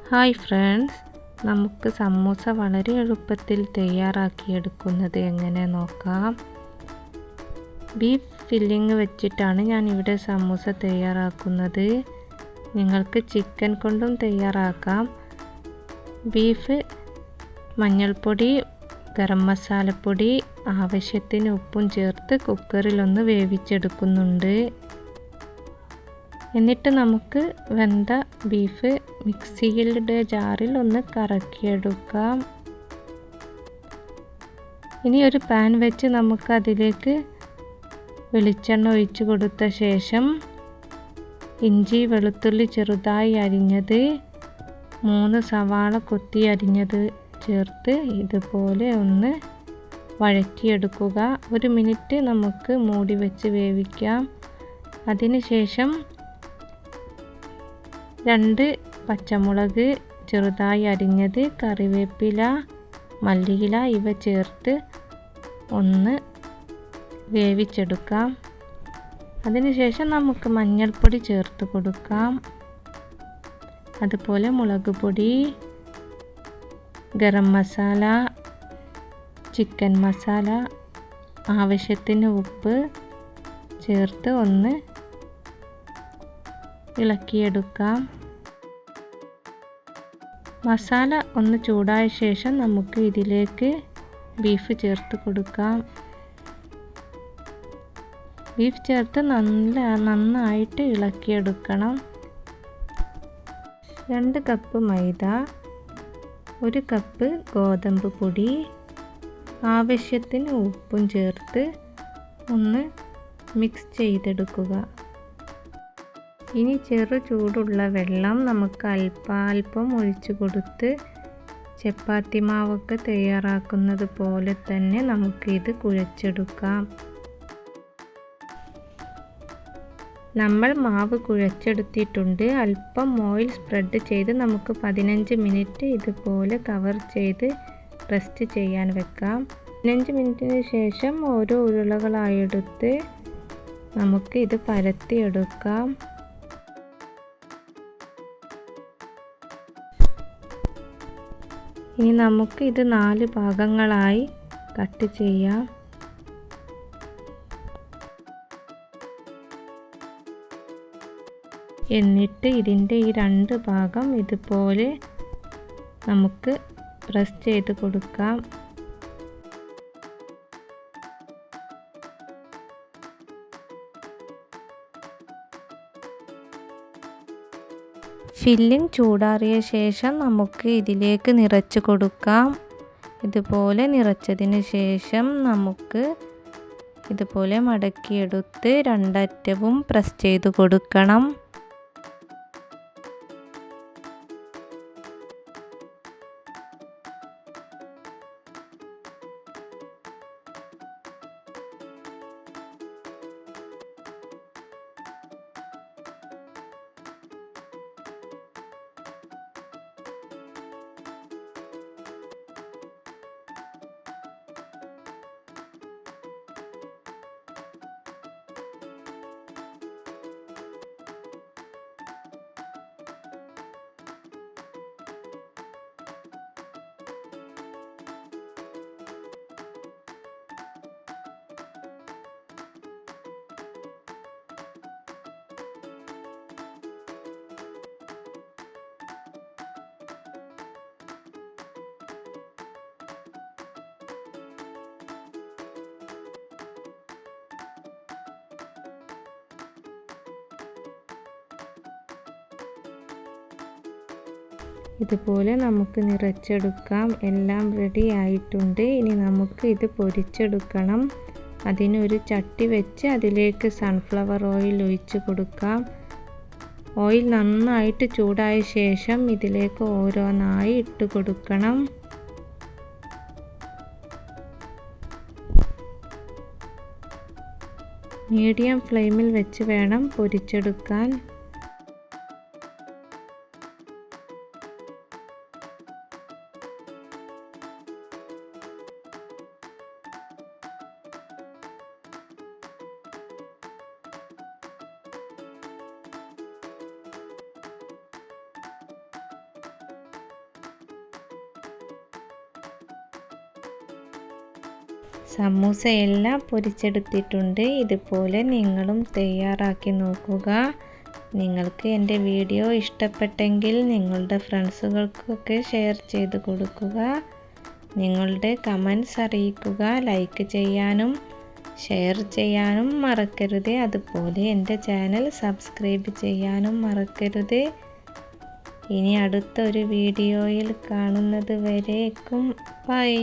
Hi friends, നമുക്ക് സമൂസ വളരെ എളുപ്പത്തിൽ തയ്യാറാക്കിയെടുക്കുന്നത് എങ്ങനെ നോക്കാം. ബീഫ് ഫില്ലിങ് വെച്ചിട്ടാണ് ഞാൻ ഇവിടെ സമൂസ തയ്യാറാക്കുന്നത്. നിങ്ങൾക്ക് ചിക്കൻ കൊണ്ടും തയ്യാറാക്കാം. ബീഫ് മഞ്ഞൾപ്പൊടി, ഗരം മസാലപ്പൊടി, ആവശ്യത്തിന് ഉപ്പും ചേർത്ത് കുക്കറിലൊന്ന് വേവിച്ചെടുക്കുന്നുണ്ട്. എന്നിട്ട് നമുക്ക് വെന്ത ബീഫ് മിക്സിയുടെ ജാറിൽ ഒന്ന് കറക്കിയെടുക്കാം. ഇനി ഒരു പാൻ വെച്ച് നമുക്ക് അതിലേക്ക് വെളിച്ചെണ്ണ ഒഴിച്ചു കൊടുത്ത ശേഷം ഇഞ്ചി വെളുത്തുള്ളി ചെറുതായി അരിഞ്ഞത്, 3 സവാള കൊത്തി അരിഞ്ഞത് ചേർത്ത് ഇതുപോലെ ഒന്ന് വഴറ്റിയെടുക്കുക. 1 മിനിറ്റ് നമുക്ക് മൂടി വെച്ച് വേവിക്കാം. അതിനുശേഷം 2 പച്ചമുളക് ചെറുതായി അരിഞ്ഞത്, കറിവേപ്പില, മല്ലിയില ഇവ ചേർത്ത് ഒന്ന് വേവിച്ചെടുക്കാം. അതിനുശേഷം നമുക്ക് മഞ്ഞൾപ്പൊടി ചേർത്ത് കൊടുക്കാം. അതുപോലെ മുളക് പൊടി, ഗരം മസാല, ചിക്കൻ മസാല, ആവശ്യത്തിന് ഉപ്പ് ചേർത്ത് ഒന്ന് ഇളക്കിയെടുക്കാം. മസാല ഒന്ന് ചൂടായ ശേഷം നമുക്ക് ഇതിലേക്ക് ബീഫ് ചേർത്ത് കൊടുക്കാം. ബീഫ് ചേർത്ത് നന്നായിട്ട് ഇളക്കിയെടുക്കണം. 2 കപ്പ് മൈദ, 1 കപ്പ് ഗോതമ്പ് പൊടി, ആവശ്യത്തിന് ഉപ്പും ചേർത്ത് ഒന്ന് മിക്സ് ചെയ്തെടുക്കുക. ഇനി ചെറു ചൂടുള്ള വെള്ളം നമുക്ക് അല്പാൽപ്പം ഒഴിച്ചു കൊടുത്ത് ചപ്പാത്തി മാവൊക്കെ തയ്യാറാക്കുന്നത് പോലെ തന്നെ നമുക്കിത് കുഴച്ചെടുക്കാം. നമ്മൾ മാവ് കുഴച്ചെടുത്തിട്ടുണ്ട്. അല്പം ഓയിൽ സ്പ്രെഡ് ചെയ്ത് നമുക്ക് 15 മിനിറ്റ് ഇതുപോലെ കവർ ചെയ്ത് റെസ്റ്റ് ചെയ്യാൻ വെക്കാം. 15 മിനിറ്റിന് ശേഷം ഓരോ ഉരുളകളായെടുത്ത് നമുക്ക് ഇത് പരത്തിയെടുക്കാം. ഇനി നമുക്ക് ഇത് 4 ഭാഗങ്ങളായി കട്ട് ചെയ്യാം. എന്നിട്ട് ഇതിൻ്റെ ഈ 2 ഭാഗം ഇതുപോലെ നമുക്ക് പ്രസ് ചെയ്ത് കൊടുക്കാം. ഫില്ലിംഗ് ചൂടാറിയ ശേഷം നമുക്ക് ഇതിലേക്ക് നിറച്ച് കൊടുക്കാം. ഇതുപോലെ നിറച്ചതിന് ശേഷം നമുക്ക് ഇതുപോലെ മടക്കിയെടുത്ത് 2 അറ്റവും പ്രസ് ചെയ്ത് കൊടുക്കണം. ഇതുപോലെ നമുക്ക് നിറച്ചെടുക്കാം. എല്ലാം റെഡി ആയിട്ടുണ്ട്. ഇനി നമുക്ക് ഇത് പൊരിച്ചെടുക്കണം. അതിനൊരു ചട്ടി വെച്ച് അതിലേക്ക് സൺഫ്ലവർ ഓയിൽ ഒഴിച്ച് കൊടുക്കാം. ഓയിൽ നന്നായിട്ട് ചൂടായ ശേഷം ഇതിലേക്ക് ഓരോന്നായി ഇട്ട് കൊടുക്കണം. മീഡിയം ഫ്ലെയിമിൽ വെച്ച് വേണം പൊരിച്ചെടുക്കാൻ. സമൂസയെല്ലാം പൊരിച്ചെടുത്തിട്ടുണ്ട്. ഇതുപോലെ നിങ്ങളും തയ്യാറാക്കി നോക്കുക. നിങ്ങൾക്ക് എൻ്റെ വീഡിയോ ഇഷ്ടപ്പെട്ടെങ്കിൽ നിങ്ങളുടെ ഫ്രണ്ട്സുകൾക്കൊക്കെ ഷെയർ ചെയ്ത് കൊടുക്കുക. നിങ്ങളുടെ കമൻസ് അറിയിക്കുക. ലൈക്ക് ചെയ്യാനും ഷെയർ ചെയ്യാനും മറക്കരുത്. അതുപോലെ എൻ്റെ ചാനൽ സബ്സ്ക്രൈബ് ചെയ്യാനും മറക്കരുത്. ഇനി അടുത്ത ഒരു വീഡിയോയിൽ കാണുന്നത് വരേക്കും ബൈ.